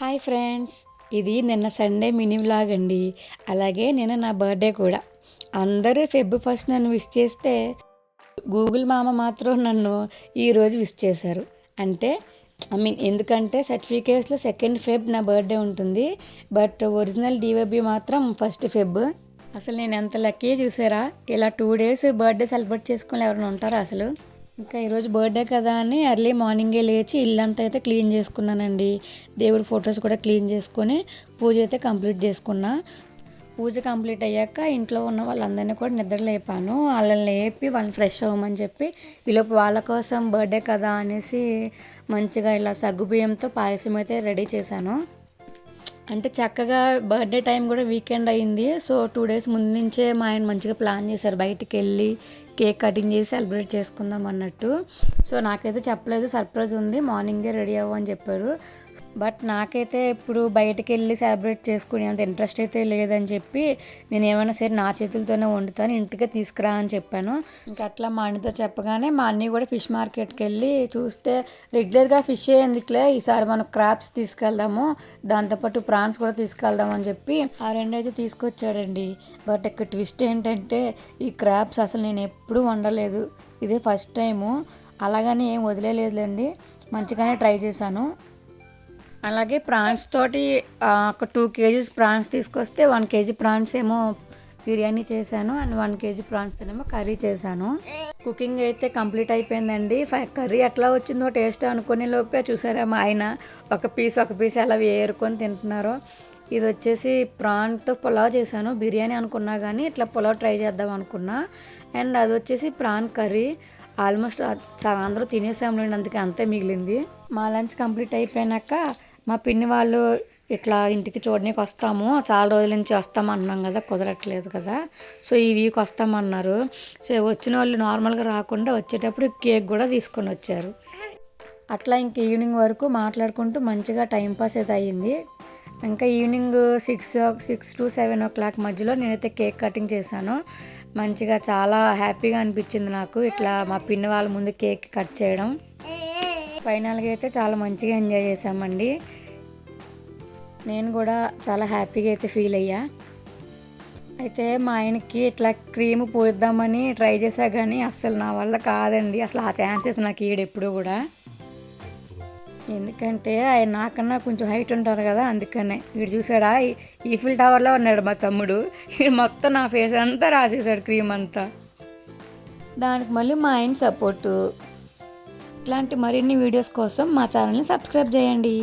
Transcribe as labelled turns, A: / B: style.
A: Hi friends, ఇది నిన్న Sunday mini vlog అండి. అలాగే నిన్న నా బర్త్డే కూడా. అందరూ ఫెబ్ 1 నన్ను విష్ చేస్తే గూగుల్ మామ మాత్రం నన్ను ఈరోజు విష్ చేశారు. అంటే ఎందుకంటే సర్టిఫికేట్స్లో 2 ఫెబ్ నా బర్త్డే ఉంటుంది. బట్ ఒరిజినల్ డివైబీ మాత్రం 1 ఫెబ్. అసలు నేను ఎంత లక్కీ చూసారా. ఇలా 2 డేస్ బర్త్డే సెలబ్రేట్ చేసుకుని ఎవరైనా ఉంటారా అసలు. ఇంకా ఈరోజు బర్త్డే కదా అని ఎర్లీ మార్నింగే లేచి ఇల్లంతా అయితే క్లీన్ చేసుకున్నానండి. దేవుడి ఫొటోస్ కూడా క్లీన్ చేసుకొని పూజ అయితే కంప్లీట్ చేసుకున్నా. పూజ కంప్లీట్ అయ్యాక ఇంట్లో ఉన్న వాళ్ళందరినీ కూడా నిద్ర లేపాను. వాళ్ళని లేపి వాళ్ళని ఫ్రెష్ అవ్వమని చెప్పి ఈలోపు వాళ్ళ కోసం బర్త్డే కదా అనేసి మంచిగా ఇలా సగ్గుబియ్యంతో పాయసం అయితే రెడీ చేశాను. అంటే చక్కగా బర్త్డే టైం కూడా వీకెండ్ అయింది. సో 2 డేస్ ముందు నుంచే మా ఆయన మంచిగా ప్లాన్ చేశారు, బయటికి వెళ్ళి కేక్ కటింగ్ చేసి సెలబ్రేట్ చేసుకుందాం అన్నట్టు. సో నాకైతే చెప్పలేదు, సర్ప్రైజ్ ఉంది, మార్నింగే రెడీ అవ్వని చెప్పారు. బట్ నాకైతే ఇప్పుడు బయటికి వెళ్ళి సెలబ్రేట్ చేసుకునే అంత ఇంట్రెస్ట్ అయితే లేదని చెప్పి నేను ఏమైనా సరే నా చేతులతోనే వండుతాను, ఇంటికే తీసుకురా అని చెప్పాను. ఇంకా అట్లా మా అన్నతో చెప్పగానే మా అన్నీ కూడా ఫిష్ మార్కెట్కి వెళ్ళి చూస్తే రెగ్యులర్గా ఫిష్ ఎందుకులే, ఈసారి మనం క్రాబ్స్ తీసుకెళ్దాము, దాంతోపాటు ప్రాన్స్ కూడా తీసుకెళ్దాం అని చెప్పి ఆ 2 అయితే తీసుకొచ్చాడండి. బట్ ఇక్కడ ట్విస్ట్ ఏంటంటే ఈ క్రాబ్స్ అసలు నేను ఎప్పుడూ వండలేదు, ఇదే ఫస్ట్ టైము. అలాగని ఏం వదిలేలేదులేండి, మంచిగానే ట్రై చేశాను. అలాగే ప్రాన్స్ తోటి ఒక 2 కేజీస్ ప్రాన్స్ తీసుకొస్తే 1 కేజీ ప్రాన్స్ ఏమో బిర్యానీ చేశాను అండ్ 1 కేజీ ప్రాన్స్తోనేమో కర్రీ చేశాను. కుకింగ్ అయితే కంప్లీట్ అయిపోయిందండి. కర్రీ ఎట్లా వచ్చిందో టేస్ట్ అనుకునే లోపే చూసారా మా ఆయన ఒక పీస్ ఎలా ఏరుకొని తింటున్నారో. ఇది వచ్చేసి ప్రాన్తో పులావ్ చేశాను, బిర్యానీ అనుకున్నా కానీ ఇట్లా పులావ్ ట్రై చేద్దాం అనుకున్నా. అండ్ అది వచ్చేసి ప్రాన్ కర్రీ. ఆల్మోస్ట్ అందరూ తినేసాంలేండి, అందుకే అంతే మిగిలింది. మా లంచ్ కంప్లీట్ అయిపోయాక మా పిన్ని వాళ్ళు ఇట్లా ఇంటికి చూడడానికి వస్తాము, చాలా రోజుల నుంచి వస్తామన్నాం కదా, కుదరట్లేదు కదా, సో ఈ వీక్ వస్తామన్నారు. సో వచ్చిన వాళ్ళు నార్మల్గా రాకుండా వచ్చేటప్పుడు కేక్ కూడా తీసుకొని వచ్చారు. అట్లా ఇంక ఈవినింగ్ వరకు మాట్లాడుకుంటూ మంచిగా టైంపాస్ అయితే అయ్యింది. ఇంకా ఈవినింగ్ 6 to 7 o'clock మధ్యలో నేనైతే కేక్ కటింగ్ చేశాను. మంచిగా చాలా హ్యాపీగా అనిపించింది నాకు ఇట్లా మా పిన్ని వాళ్ళ ముందు కేక్ కట్ చేయడం. ఫైనల్గా అయితే చాలా మంచిగా ఎంజాయ్ చేసామండి. నేను కూడా చాలా హ్యాపీగా అయితే ఫీల్ అయ్యా. అయితే మా ఆయనకి ఇట్లా క్రీమ్ పూద్దామని ట్రై చేశా కానీ అస్సలు నా వల్ల కాదండి. అసలు ఆ ఛాన్స్ అయితే నాకు ఎప్పుడు కూడా, ఎందుకంటే ఆయన నాకన్నా కొంచెం హైట్ ఉంటారు కదా, అందుకనే. వీడు చూసాడా, ఈఫిల్ టవర్లో ఉన్నాడు మా తమ్ముడు, వీడు మొత్తం నా ఫేస్ అంతా రాసేసాడు క్రీమ్ అంతా. దానికి మళ్ళీ మా ఆయన సపోర్టు. ఇట్లాంటి మరిన్ని వీడియోస్ కోసం మా ఛానల్ని సబ్స్క్రైబ్ చేయండి.